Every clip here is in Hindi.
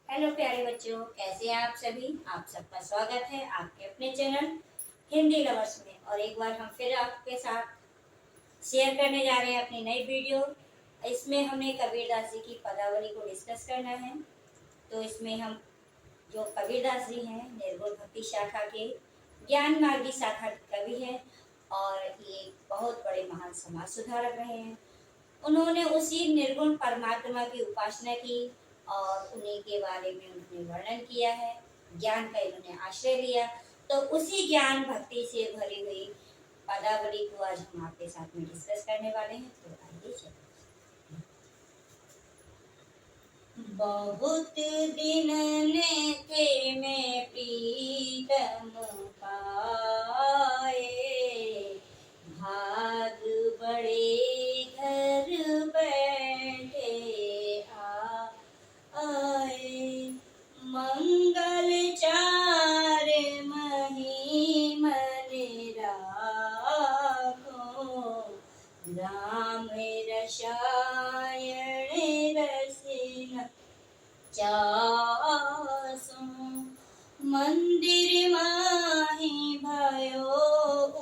हेलो प्यारे बच्चों, कैसे हैं आप सभी। आप सबका स्वागत है आपके अपने चैनल हिंदी लवर्स में। और एक बार हम फिर आपके साथ शेयर करने जा रहे हैं अपनी नई वीडियो। इसमें हमें कबीरदास जी की पदावली को डिस्कस करना है। तो इसमें हम जो कबीरदास जी हैं निर्गुण भक्ति शाखा के ज्ञान मार्गी शाखा के कवि हैं और ये बहुत बड़े महान समाज सुधारक रहे हैं। उन्होंने उसी निर्गुण परमात्मा की उपासना की और उन्हीं के बारे में उन्होंने वर्णन किया है। ज्ञान का इन्होंने आश्रय लिया। तो उसी ज्ञान भक्ति से भरी हुई पदावली को आज हम आपके साथ में डिस्कस करने वाले हैं। तो आइए चलिए। बहुत दिन ने थे मैं प्रीतम पाए, भाग बड़े घर बैठे आए। मंगल चार मही मन राखो, राम रसायन रसिन चासो। मंदिर माही भयो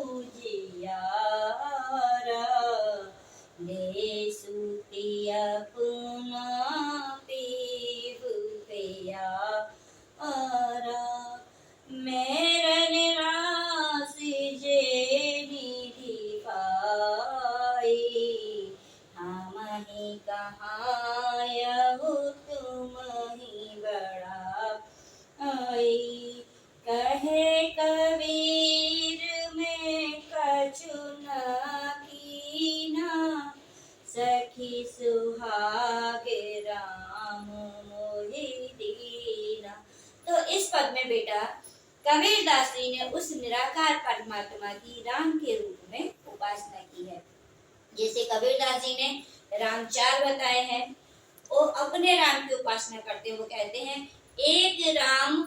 उजियारा, ले सूती अपना पीव पिया आरा। मेरन रास जे निधि पाई, हम ही कहायहु तुम ही बड़ा आई। कहे कबीर में कछु न कीना, सखी सुहाग राम मोहि दीना। तो इस पद में बेटा कबीरदास जी ने उस निराकार परमात्मा की राम के रूप में उपासना की है। जैसे कबीरदास जी ने राम चार बताए हैं, वो अपने राम की उपासना करते हैं। वो कहते हैं एक राम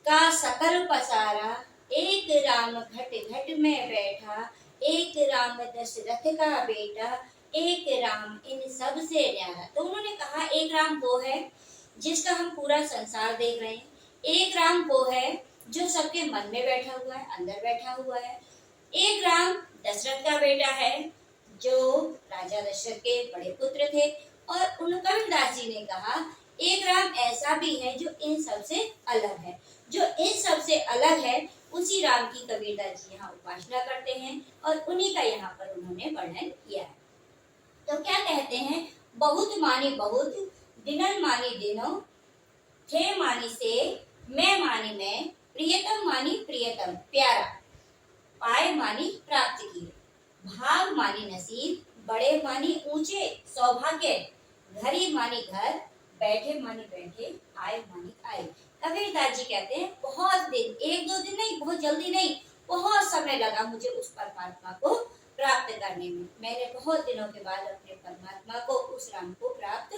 का सकल पसारा, एक राम घट घट में बैठा, एक राम दशरथ का बेटा, एक राम इन सब से न्यारा। तो उन्होंने कहा एक राम वो है जिसका हम पूरा संसार देख रहे हैं, एक राम वो है जो सबके मन में बैठा हुआ है, अंदर बैठा हुआ है, एक राम दशरथ का बेटा है जो राजा दशरथ के बड़े पुत्र थे। और उन कबीरदास जी ने कहा एक राम ऐसा भी है जो इन सब से अलग है। जो इन सब से अलग है उसी राम की कबीरदास जी यहाँ उपासना करते हैं और उन्हीं का यहाँ पर उन्होंने वर्णन किया है। तो क्या कहते हैं, बहुत मानी बहुत, दिनन मानी दिनों, थे मानी से, मैं मानी मैं, प्रियतम मानी प्रियतम प्यारा, पाए मानी प्राप्त किए, भाग मानी नसीब, बड़े मानी ऊंचे सौभाग्य, घरी मानी घर, बैठे मानी बैठे, आए मानी आए। कबीरदास जी कहते हैं बहुत दिन, एक दो दिन नहीं, बहुत जल्दी नहीं, बहुत समय लगा मुझे उस परमात्मा को प्राप्त करने में। मैंने बहुत दिनों के बाद अपने परमात्मा को, उस राम को प्राप्त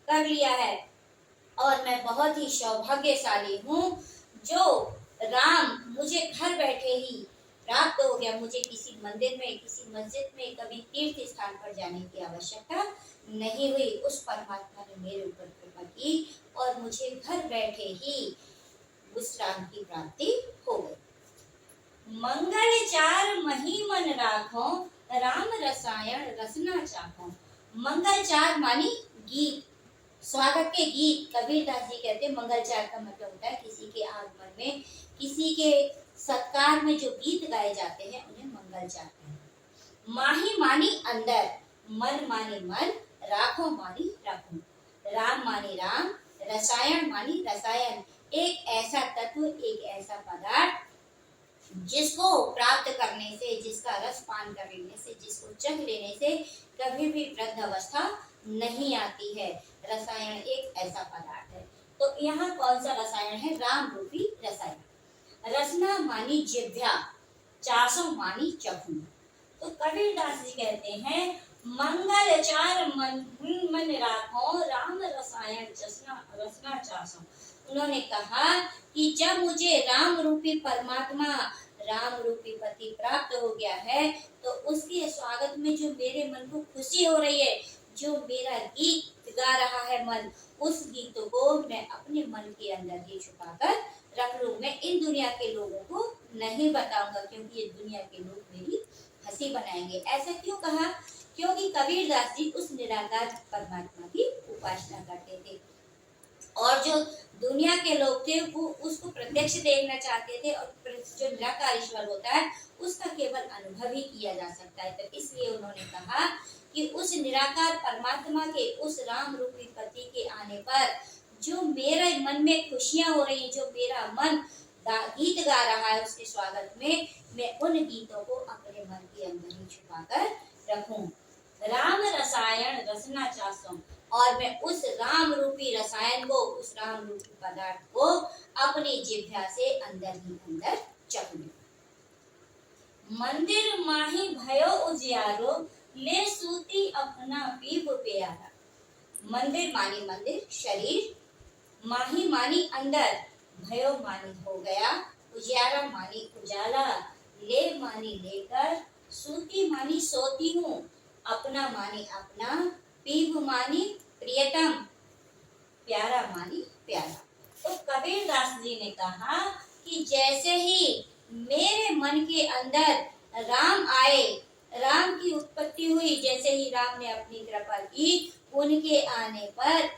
कर लिया है और मैं बहुत ही सौभाग्यशाली हूँ जो राम मुझे घर बैठे ही प्राप्त हो गया। मुझे किसी मंदिर में, किसी मस्जिद में, कभी तीर्थ स्थान पर जाने की आवश्यकता नहीं हुई। उस परमात्मा ने मेरे ऊपर कृपा की और मुझे घर बैठे ही उस राम की प्राप्ति हो गई। मंगल चार मही मन राखो, राम रसायन रसना चाखो। मंगल चार मानी गीत, स्वागत के गीत। कबीरदास जी कहते हैं मंगलचार का मतलब होता है किसी के आगमन में, किसी के सत्कार में जो गीत गाए जाते हैं उन्हें मंगलचार कहते हैं। माही मानी अंदर, मन मानी मन, राखो मानी राखो, राम मानी राम, रसायन मानी रसायन, एक ऐसा तत्व, एक ऐसा पदार्थ जिसको प्राप्त करने से, जिसका रस पान कर लेने से, जिसको चख लेने से कभी भी वृद्ध अवस्था नहीं आती है। रसायन एक ऐसा पदार्थ है। तो यहाँ कौन सा रसायन है, राम रूपी रसायन। रसना मानी जिह्वा, चासो मानी चखू। तो कबीरदास जी कहते हैं मंगल चार मन मन राखो, राम रसायन रसना चासो। उन्होंने कहा कि जब मुझे राम रूपी परमात्मा, राम रूपी पति प्राप्त हो गया है तो उसके स्वागत में जो मेरे मन को खुशी हो रही है, जो मेरा गीत गा रहा है मन, उस गीत को मैं अपने मन के अंदर ही छुपाकर रख लूं। मैं इन दुनिया के लोगों को नहीं बताऊंगा, क्योंकि ये दुनिया के लोग मेरी हंसी बनाएंगे। ऐसा क्यों कहा? क्योंकि कबीरदास जी उस निराकार परमात्मा की उपासना करते थे, और जो दुनिया के लोग थे वो उसको प्रत्यक्ष देखना चाहते थे, और जो निराकार ईश्वर होता है उसका केवल अनुभव ही किया जा सकता है। तो इसलिए उन्होंने कहा कि उस निराकार परमात्मा के उस राम रूपी पति के आने पर जो मेरे मन में खुशियां हो रही, जो मेरा मन गीत गा रहा है उसके स्वागत में, मैं उन गीतों को अपने मन के अंदर ही छुपाकर रखूं। राम रसायन रसना चाहूं, और मैं उस राम रूपी रसायन को, उस राम रूपी पदार्थ को अपनी जिह्वा से अंदर ही अंदर चखूं। मंदिर माही भयो उजियारो, ले सूती अपना पीप प्यारा। मंदिर मानी मंदिर शरीर, माही मानी अंदर, भयो मानी हो गया, उजियारा मानी उजाला, ले मानी लेकर, सूती मानी सोती हूँ, अपना मानी अपना, पीप मानी प्रियतम, प्यारा मानी प्यारा। तो कबीरदास जी ने कहा कि जैसे ही मेरे मन के अंदर राम आए, राम की उत्पत्ति हुई, जैसे ही राम ने अपनी कृपा की, उनके आने पर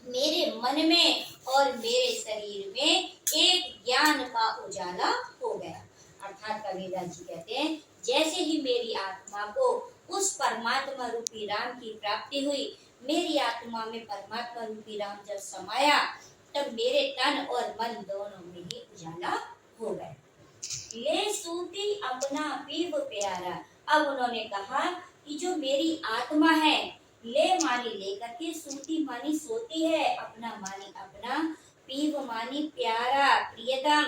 मेरे मन में और मेरे शरीर में एक ज्ञान का उजाला हो गया। अर्थात कबीरदास जी कहते हैं जैसे ही मेरी आत्मा को उस परमात्मा रूपी राम की प्राप्ति हुई, मेरी आत्मा में परमात्मा रूपी राम जब समाया, तब मेरे तन और मन दोनों में ही उजाला हो गया। ले सूती अपना पीव प्यारा। अब उन्होंने कहा कि जो मेरी आत्मा है, ले मानी लेकर के, सूती मानी सोती है, अपना मानी अपना, पीव मानी प्यारा प्रियतम,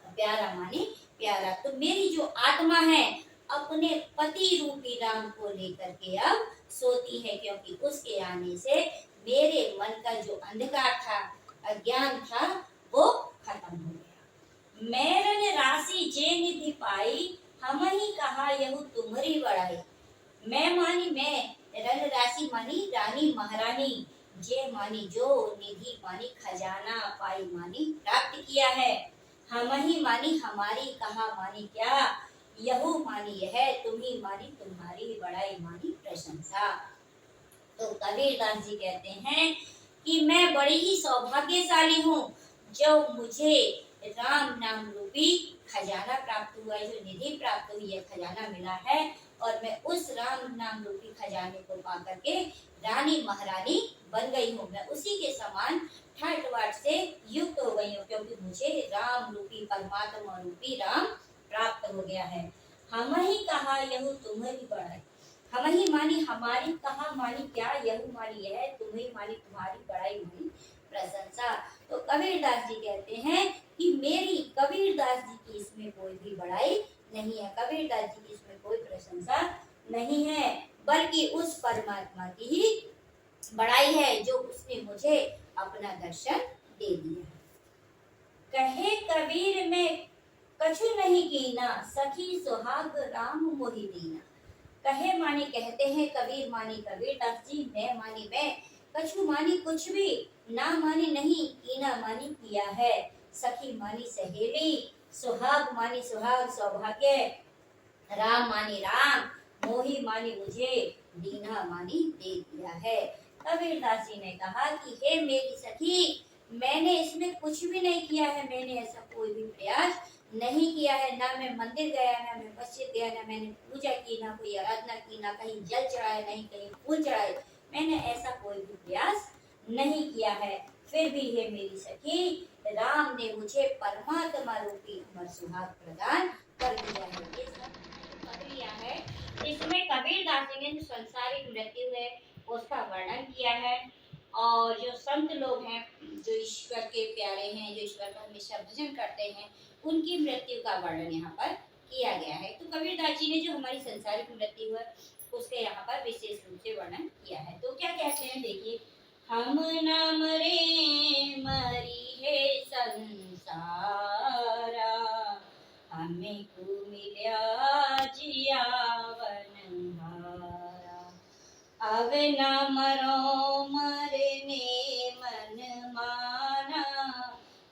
प्यारा मानी प्यारा। तो मेरी जो आत्मा है अपने पति रूपी राम को लेकर के अब सोती है, क्योंकि उसके आने से मेरे मन का जो अंधकार था, अज्ञान था, वो खत्म हो गया। मैरन राशि जे निधि पाई, हम ही कहा यहू तुम्हारी बड़ाई। मैं मानी मैं, रन राशि मानी रानी महारानी, जे मानी जो, निधि मानी खजाना, पाई मानी प्राप्त किया है, हम ही मानी हमारी, कहा मानी क्या, यहू मानी यह, तुम्ही मानी तुम्हारी, बड़ाई मानी प्रशंसा। तो कबीरदास जी कहते हैं कि मैं बड़ी ही सौभाग्यशाली हूँ जो मुझे राम नाम रूपी खजाना प्राप्त हुआ है, जो निधि प्राप्त हुई है, खजाना मिला है, और मैं उस राम नाम रूपी खजाने को पा करके रानी महारानी बन गई हूँ। मैं उसी के समान ठाट बाट से युक्त हो गई हूँ, क्योंकि मुझे राम रूपी परमात्मा रूपी राम प्राप्त हो गया है। हम ही कहा यहू तुम्हारी बड़ाई, हम ही मानी हमारी, कहा मानी क्या, यहू मानी यह, तुम्हें मानी तुम्हारी, बड़ाई मानी प्रशंसा। तो कबीरदास जी कहते हैं कि मेरी, कबीरदास जी की इसमें कोई भी बड़ाई नहीं है, कबीरदास जी की इसमें कोई प्रशंसा नहीं है, बल्कि उस परमात्मा की ही बड़ाई है जो उसने मुझे अपना दर्शन दे दिया। कहे कबीर में कछु नहीं कीना, सखी सुहाग राम मोहि दीना। कहे मानी कहते हैं कबीर, मानी कबीरदास जी, मैं मानी मैं, कछु मानी कुछ भी, ना मानी नहीं, कीना मानी किया है, सखी मानी सहेली, सुहाग मानी सुहाग सौभाग्य, राम मानी राम, मोही मानी मुझे, दीना मानी दे दिया है। कबीरदास जी ने कहा कि हे मेरी सखी, मैंने इसमें कुछ भी नहीं किया है, मैंने ऐसा कोई भी प्रयास नहीं किया है, ना मैं मंदिर गया, ना मैं मस्जिद गया, ना मैंने पूजा की, ना कोई आराधना की, ना कहीं जल चढ़ाए, नहीं कहीं फूल चढ़ाए, मैंने ऐसा कोई भी प्रयास नहीं किया है। फिर भी हे मेरी सखी, राम ने मुझे परमात्मा रूपी अमर सुहाग प्रदान कर दिया है। ये सब प्रक्रिया है, इसमें कबीरदास जी ने जो संसारिक मृत्यु है उसका वर्णन किया है, और जो संत लोग हैं, जो ईश्वर के प्यारे हैं, जो ईश्वर का हमेशा भजन करते हैं, उनकी मृत्यु का वर्णन यहाँ पर किया गया है। तो कबीरदास जी ने जो हमारी संसारिक मृत्यु है उसके यहाँ पर विशेष रूप से वर्णन किया है। तो क्या कहते हैं, देखिए, हम न मरे मरी है संसारा, हमें को मिला जियावन हारा, अब न मरो मरने मन माना,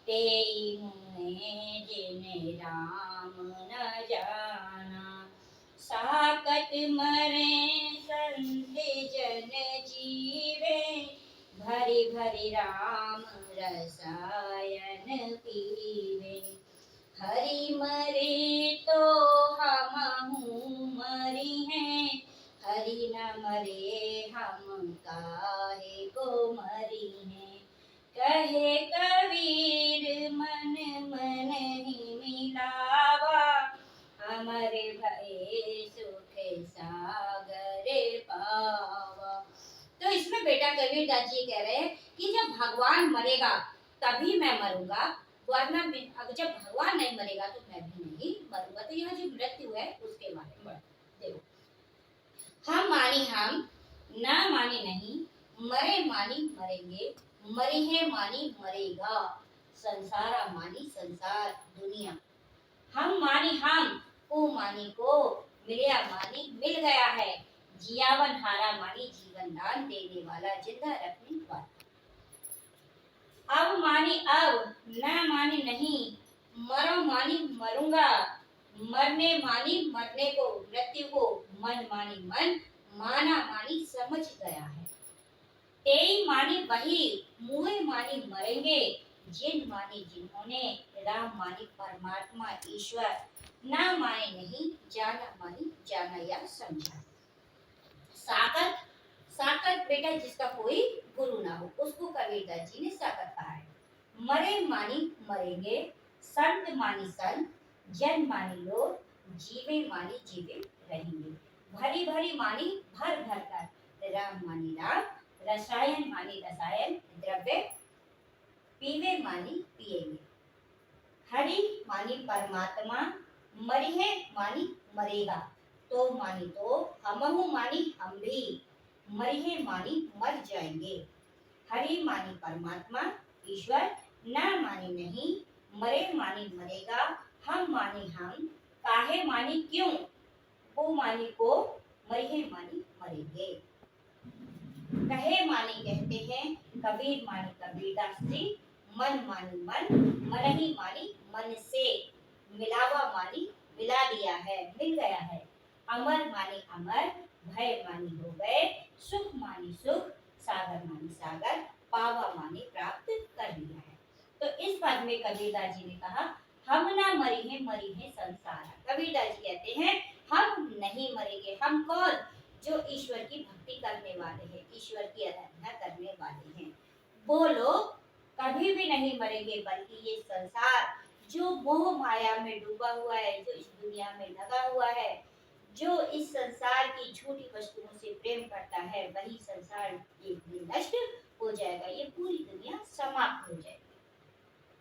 तेई मुए जिन राम न जाना। साकत मरे संत जन जीवे, भरी भरी राम रसायन पीवे। हरि मरे तो हमहु मरि हैं, हरि न मरे हम काहे को मरि हैं। कहे कबीर मन मन ही मिलावा, हमारे भये सुख सागर पावा। तो इसमें बेटा कबीरदास जी कह रहे हैं कि जब भगवान मरेगा तभी मैं मरूंगा, वरना अब जब भगवान नहीं मरेगा तो मैं भी नहीं मरूंगा। तो यहाँ जो मृत्यु है उसके बारे में देखो, हम मानी हम, ना मानी नहीं, मरे मानी मरेंगे, मरी है मानी मरेगा, संसारा मानी संसार दुनिया। हम मानी हम, को मानी को, मिलया मानी मिल गया है, जियावन हारा मानी जीवन दान देने वाला, जिंदा रखने वाला। अब मानी अब, ना मानी नहीं, मरो मानी मरूंगा, मरने मानी मरने को, मृत्यु को, मन मानी मन, माना मानी समझ गया है। तेई मानी वही, मुहे मानी मरेंगे, जिन मानी जिन्होंने, राम मानी परमात्मा ईश्वर, ना माने नहीं, जाना मानी जाना या समझा। साकत, साकत बेटा जिसका कोई गुरु ना हो उसको कबीरदास जी ने साकत कहा है। मरे मानी मरेंगे, संत मानी संत, जन मानी लोग, जीवे मानी जीवे रहेंगे। भरी भरी मानी भर भर कर, राम मानी राम, रसायन मानी रसायन द्रव्य, पीवे मानी पिएंगे। हरि मानी परमात्मा, मरी है मानी मरेगा, तो मानी तो, हमहु मानी हम भी, मरी है मानी मर जाएंगे। हरि मानी परमात्मा ईश्वर, ना मानी नहीं, मरे मानी मरेगा, हम मानी हम, काहे मानी क्यों, को मानी को, मरी है मानी मरेंगे। कहे मानी कहते हैं कबीर मानी कबीरदास जी, मन मानी मन, मन ही मानी मन से, मिलावा मानी मिला दिया है, मिल गया है। अमर मानी अमर, भय मानी हो गए, सुख मानी सुख, सागर मानी सागर, पावा मानी प्राप्त कर लिया है। तो इस पद में कबीरदास जी ने कहा हम ना मरी है संसार। कबीरदास जी कहते हैं हम नहीं मरेंगे। हम कौन? जो ईश्वर की भक्ति करने वाले हैं, ईश्वर की आराधना करने वाले हैं, वो लोग कभी भी नहीं मरेंगे, बल्कि ये संसार जो मोह माया में डूबा हुआ है, जो इस दुनिया में लगा हुआ है, जो इस संसार की झूठी वस्तुओं से प्रेम करता है, वही संसार एक दिन नष्ट हो जाएगा, ये पूरी दुनिया समाप्त हो जाएगी।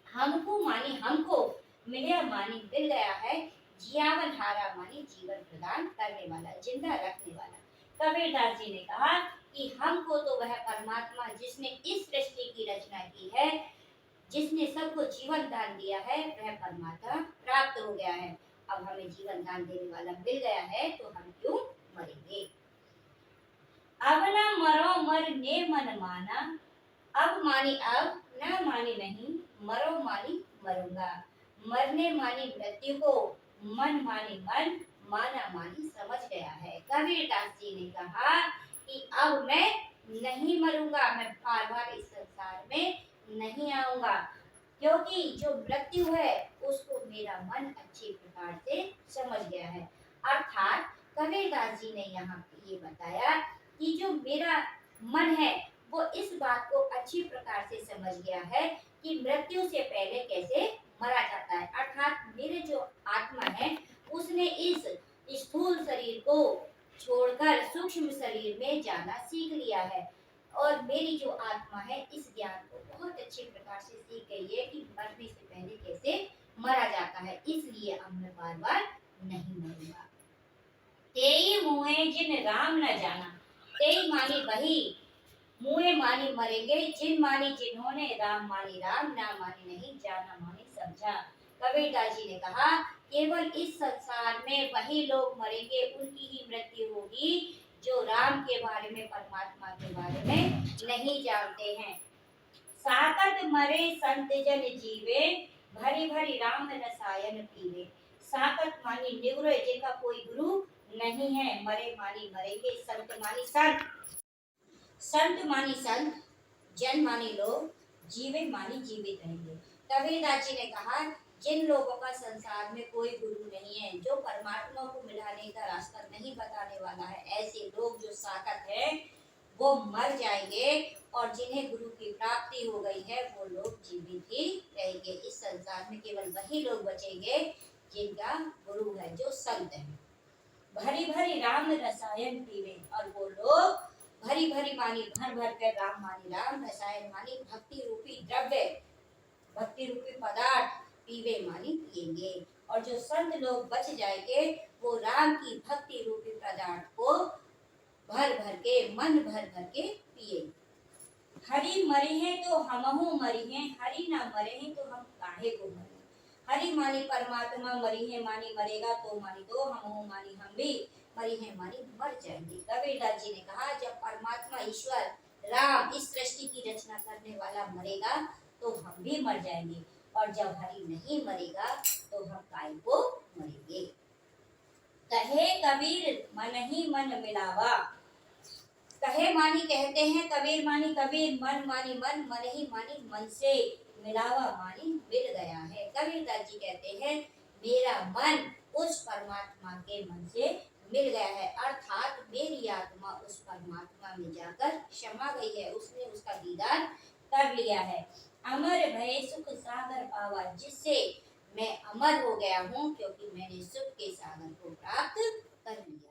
हमको मानी हमको, मिलया मानी मिल गया है, जियावन हारा मानी जीवन प्रदान करने वाला, जिंदा रखने वाला। कबीरदास जी ने कहा कि हमको तो वह परमात्मा जिसने इस सृष्टि की रचना की है, जिसने सबको जीवन दान दिया है, वह परमात्मा प्राप्त हो गया है। अब हमें जीवन दान देने वाला मिल गया है, तो हम क्यों मरेंगे। अब ना मरो मरने मन माना, अब मानी अब, ना मानी नहीं, मरो मानी मरूंगा, मरने मानी मृत्यु को, मन मानी मन, माना मानी समझ गया है। कबीरदास जी ने कहा कि अब मैं नहीं मरूंगा, मैं बार बार इस संसार में नहीं आऊंगा, क्योंकि जो मृत्यु है उसको मेरा मन अच्छी प्रकार से समझ गया है। अर्थात कबीरदास जी ने यहाँ ये बताया कि जो मेरा मन है वो इस बात को अच्छी प्रकार से समझ गया है कि मृत्यु से पहले कैसे मरा जाता है। अर्थात मेरे जो आत्मा है उसने इस स्थूल शरीर को छोड़कर सूक्ष्म शरीर में जाना सीख लिया है, और मेरी जो आत्मा है इस ज्ञान को बहुत अच्छी प्रकार से सीख गई है कि मरने से पहले कैसे मरा जाता है, इसलिए अब मैं बार बार नहीं मरूंगा। तेई मुए जिन राम न जाना, तेई मानी वही, मुए मानी मरेंगे, जिन मानी जिन्होंने, राम मानी राम, ना मानी नहीं, जाना मानी समझा। कबीरदास जी ने कहा केवल इस संसार में वही लोग मरेंगे, उनकी ही मृत्यु होगी जो राम के बारे में, परमात्मा के बारे में नहीं जानते हैं। साकत मरे संत जन जीवे, भरी भरी राम रसायन पीवे। साकत मानी निवृत्त, जिनका कोई गुरु नहीं है। मरे मानी मरेंगे, संत मानी संत, संत मानी संत, जन मानी लोग, जीवे मानी जीवित रहेंगे। कबीरदास जी ने कहा, जिन लोगों का संसार में कोई गुरु नहीं है, जो परमात्मा को मिलाने का रास्ता नहीं बताने वाला है, ऐसे लोग जो साकत है वो मर जाएंगे, और जिन्हें गुरु की प्राप्ति हो गई है वो लोग जीवित ही रहेंगे। इस संसार में केवल वही लोग बचेंगे जिनका गुरु है, जो संत है। भरी भरी राम रसायन पीवे, और वो लोग भरी भरी मानी भर भर कर, राम मानी राम, रसायन मानी भक्ति रूपी द्रव्य, भक्ति रूपी पदार्थ, पीवे मानी पिएंगे। और जो संत लोग बच जाएंगे वो राम की भक्ति रूपी पदार्थ को भर भर के, मन भर भर के पिए। हरि मरे हैं तो हमहु मरी हैं, हरि ना मरे हैं तो हम काहे को मरे। हरि मानी परमात्मा, मरी है मानी मरेगा तो मानी तो हमहु मानी हम भी मरी है मानी मर जाएंगे। कबीरदास जी ने कहा, जब परमात्मा ईश्वर राम इस सृष्टि की रचना करने वाला मरेगा तो हम भी मर जाएंगे, और जब हरि नहीं मरेगा तो हम काय को मरेंगे। कहे कबीर मन ही मन मिलावा, कहे मानी कहते हैं कबीर मानी कबीर, मन मानी मन, मन ही मानी मन से मिलावा मानी मिल गया है। कबीरदास जी कहते हैं, मेरा मन उस परमात्मा के मन से मिल गया है, अर्थात मेरी आत्मा उस परमात्मा में जाकर क्षमा गई है, उसने उसका दीदार कर लिया है। अमर भय सुख सागर पावा, जिससे मैं अमर हो गया हूँ, क्योंकि मैंने सुख के सागर को प्राप्त कर लिया।